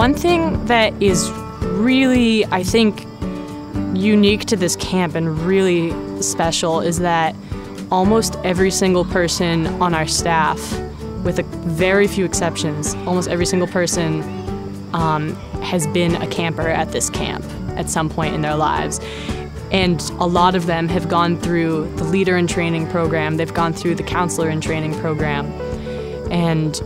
One thing that is really, I think, unique to this camp and really special is that almost every single person on our staff, with very few exceptions, almost every single person has been a camper at this camp at some point in their lives. And a lot of them have gone through the leader in training program, they've gone through the counselor in training program. And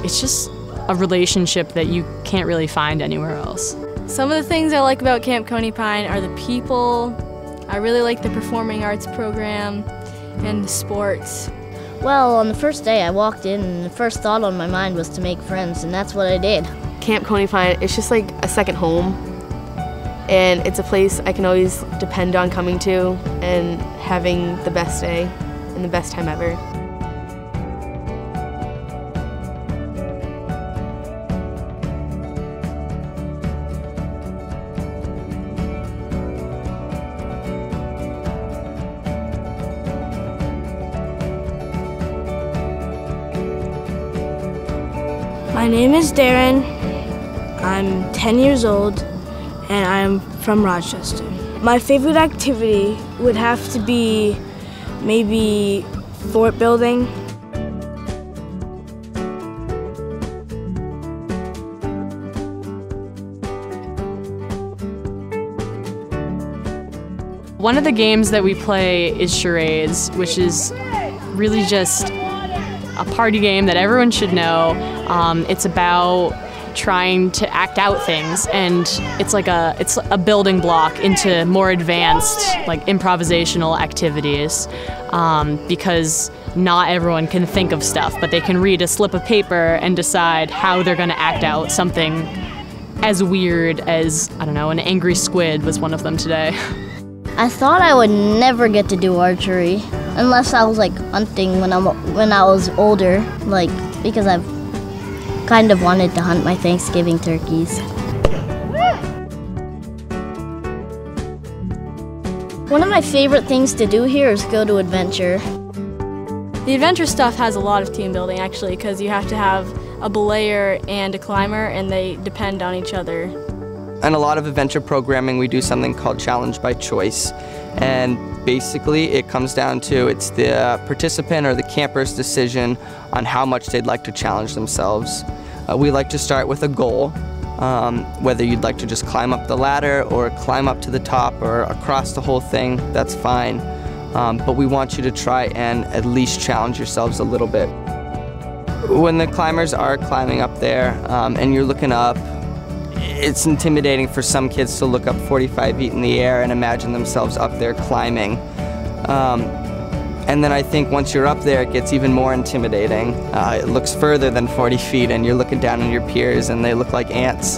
it's just a relationship that you can't really find anywhere else. Some of the things I like about Camp Coney Pine are the people. I really like the performing arts program and the sports. Well, on the first day I walked in and the first thought on my mind was to make friends, and that's what I did. Camp Coney Pine, it's just like a second home, and it's a place I can always depend on coming to and having the best day and the best time ever. My name is Darren, I'm 10 years old, and I'm from Rochester. My favorite activity would have to be maybe fort building. One of the games that we play is charades, which is really just a party game that everyone should know. It's about trying to act out things, and it's a building block into more advanced, like, improvisational activities, because not everyone can think of stuff, but they can read a slip of paper and decide how they're going to act out something as weird as, I don't know, an angry squid was one of them today. I thought I would never get to do archery unless I was like hunting when I was older, like, because I've kind of wanted to hunt my Thanksgiving turkeys. One of my favorite things to do here is go to adventure. The adventure stuff has a lot of team building actually, because you have to have a belayer and a climber, and they depend on each other. In a lot of adventure programming, we do something called Challenge by Choice. And basically, it comes down to it's the participant or the camper's decision on how much they'd like to challenge themselves. We like to start with a goal, whether you'd like to just climb up the ladder or climb up to the top or across the whole thing, that's fine. But we want you to try and at least challenge yourselves a little bit. When the climbers are climbing up there and you're looking up, it's intimidating for some kids to look up 45 feet in the air and imagine themselves up there climbing. And then I think once you're up there, it gets even more intimidating. It looks further than 40 feet and you're looking down on your peers and they look like ants.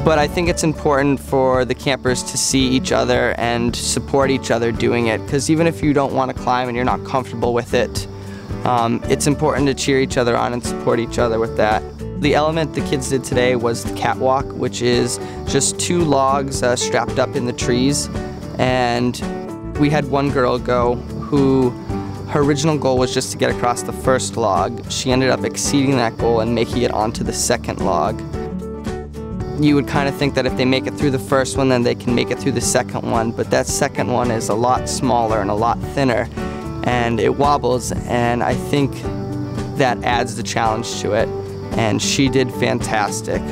But I think it's important for the campers to see each other and support each other doing it, because even if you don't want to climb and you're not comfortable with it, it's important to cheer each other on and support each other with that. The element the kids did today was the catwalk, which is just 2 logs strapped up in the trees. And we had one girl go who, her original goal was just to get across the first log. She ended up exceeding that goal and making it onto the second log. You would kind of think that if they make it through the first one, then they can make it through the second one, but that second one is a lot smaller and a lot thinner, and it wobbles, and I think that adds the challenge to it. And she did fantastic.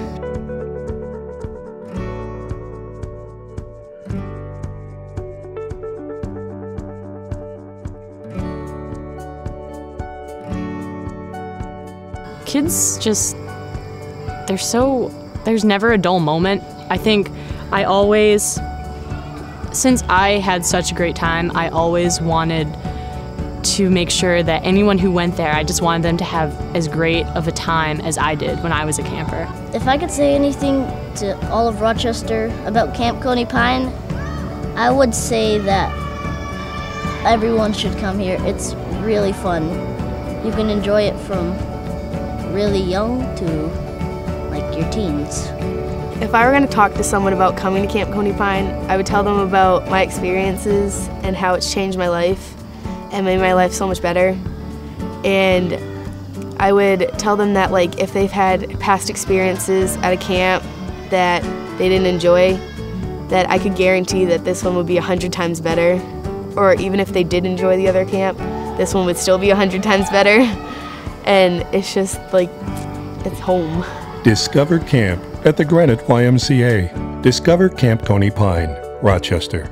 Kids just, there's never a dull moment. I think since I had such a great time, I always wanted to make sure that anyone who went there, I just wanted them to have as great of a time as I did when I was a camper. If I could say anything to all of Rochester about Camp Coney Pine, I would say that everyone should come here. It's really fun. You can enjoy it from really young to like your teens. If I were going to talk to someone about coming to Camp Coney Pine, I would tell them about my experiences and how it's changed my life and made my life so much better. And I would tell them that, like, if they've had past experiences at a camp that they didn't enjoy, that I could guarantee that this one would be 100 times better. Or even if they did enjoy the other camp, this one would still be 100 times better. And it's just like, it's home. Discover Camp at the Granite YMCA. Discover Camp Coney Pine, Rochester.